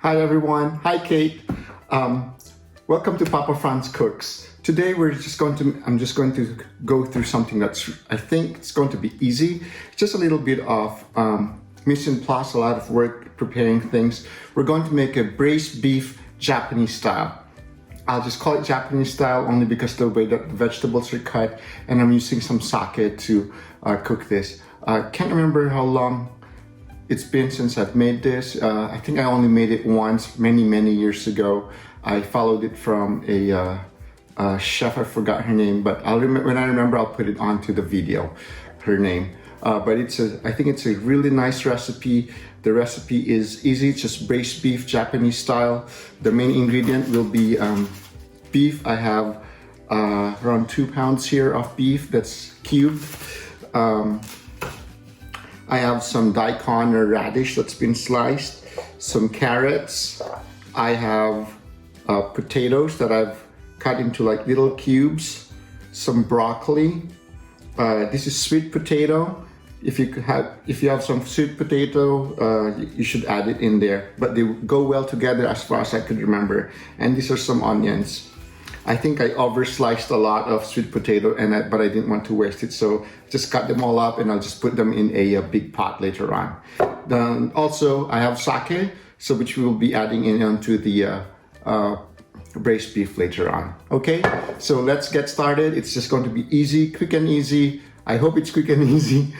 Hi everyone. Hi Kate. Um, Welcome to Papa Franz Cooks. Today I'm just going to go through something I think it's going to be easy. Just a little bit of mise en place, a lot of work preparing things. We're going to make a braised beef Japanese style. I'll just call it Japanese style only because the way that the vegetables are cut, and I'm using some sake to cook this. Can't remember how long it's been since I've made this. I think I only made it once many years ago. I followed it from a chef. I forgot her name, but when I remember, I'll put it onto the video, her name. But I think it's a really nice recipe. The recipe is easy. It's just braised beef, Japanese style. The main ingredient will be beef. I have around 2 pounds here of beef that's cubed. I have some daikon or radish that's been sliced, some carrots. I have potatoes that I've cut into like little cubes, some broccoli. This is sweet potato. If you have some sweet potato, you should add it in there. But they go well together as far as I could remember. And these are some onions. I think I over-sliced a lot of sweet potato, but I didn't want to waste it, so just cut them all up and I'll just put them in a big pot later on. Then also I have sake, which we will be adding in onto the braised beef later on. Okay, so let's get started. It's just going to be easy, quick and easy. I hope it's quick and easy.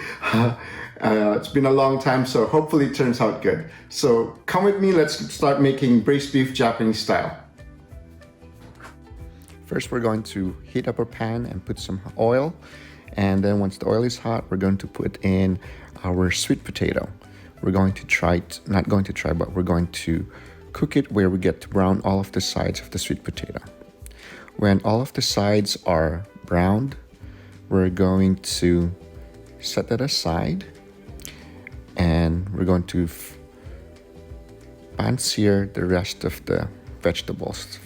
It's been a long time, so hopefully it turns out good. So come with me, let's start making braised beef Japanese style. First, we're going to heat up our pan and put some oil. And then once the oil is hot, we're going to put in our sweet potato. We're going to we're going to cook it where we get to brown all of the sides of the sweet potato. When all of the sides are browned, we're going to set that aside. And we're going to pan-sear the rest of the vegetables.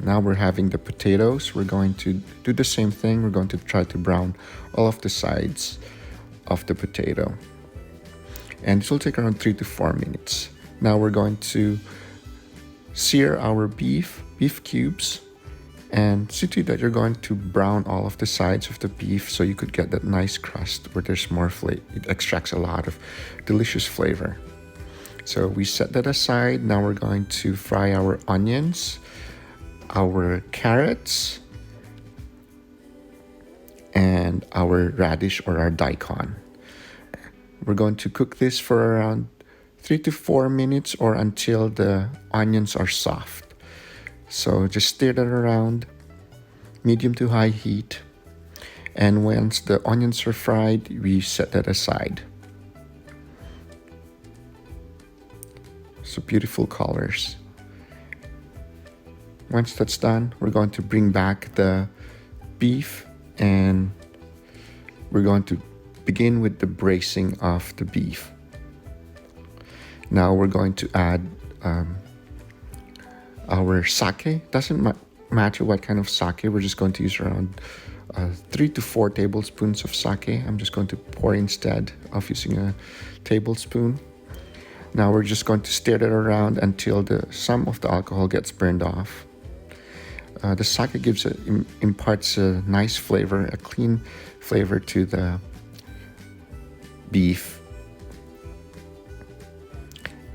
Now we're having the potatoes. We're going to do the same thing. We're going to try to brown all of the sides of the potato. And this will take around 3 to 4 minutes. Now we're going to sear our beef cubes. And see to it that you're going to brown all of the sides of the beef so you could get that nice crust where there's more flavor. It extracts a lot of delicious flavor. So we set that aside. Now we're going to fry our onions, our carrots, and our radish or our daikon. We're going to cook this for around 3 to 4 minutes or until the onions are soft. So just stir that around, medium to high heat. And once the onions are fried, we set that aside. So beautiful colors. Once that's done, we're going to bring back the beef and we're going to begin with the braising of the beef. Now we're going to add our sake. Doesn't matter what kind of sake. We're just going to use around 3 to 4 tablespoons of sake. I'm just going to pour instead of using a tablespoon. Now we're just going to stir it around until some of the alcohol gets burned off. The sake imparts a nice flavor, a clean flavor to the beef.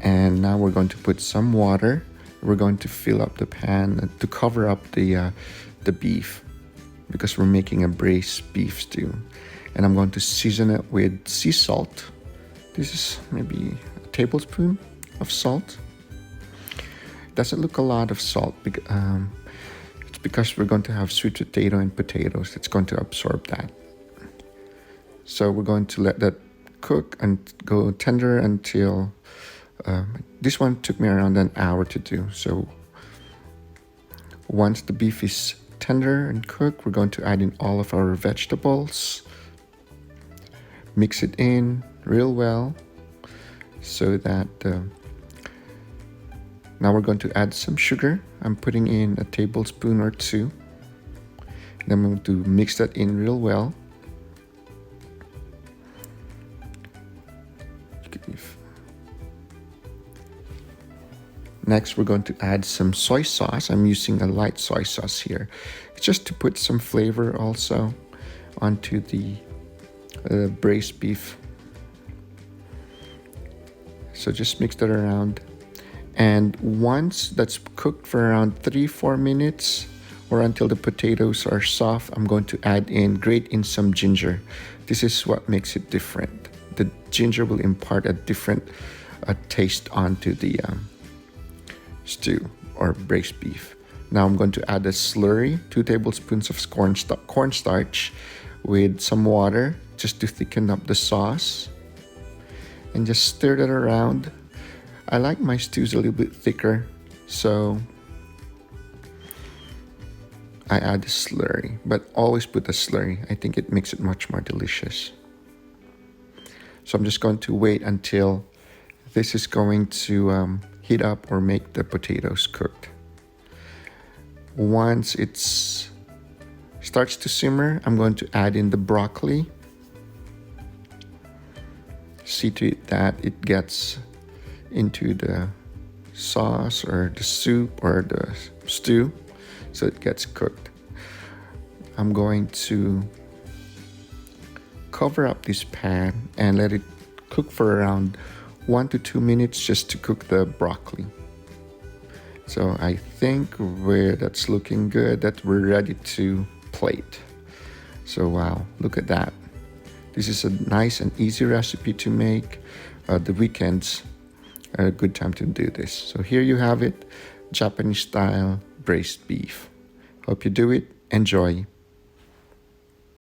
And now we're going to put some water. We're going to fill up the pan to cover up the beef because we're making a braised beef stew. And I'm going to season it with sea salt. This is maybe a tablespoon of salt. It doesn't look a lot of salt because we're going to have sweet potato and potatoes. It's going to absorb that. So we're going to let that cook and go tender until this one took me around an hour to do. So once the beef is tender and cooked, we're going to add in all of our vegetables, mix it in real well so that now we're going to add some sugar. I'm putting in a tablespoon or 2. Then I'm going to mix that in real well. Next, we're going to add some soy sauce. I'm using a light soy sauce here, just to put some flavor also onto the braised beef. So just mix that around. And once that's cooked for around 3-4 minutes, or until the potatoes are soft, I'm going to grate in some ginger. This is what makes it different. The ginger will impart a different taste onto the stew or braised beef. Now I'm going to add a slurry, 2 tablespoons of cornstarch with some water just to thicken up the sauce. And just stir that around. I like my stews a little bit thicker, so I add a slurry, but always put a slurry. I think it makes it much more delicious. So I'm just going to wait until this is going to heat up or make the potatoes cooked. Once it starts to simmer, I'm going to add in the broccoli. See to it that it gets into the sauce or the soup or the stew, so it gets cooked. I'm going to cover up this pan and let it cook for around 1 to 2 minutes just to cook the broccoli. So I think that's looking good, that we're ready to plate. So wow, look at that. This is a nice and easy recipe to make. The weekends are a good time to do this. So here you have it, Japanese style braised beef. Hope you do it. Enjoy.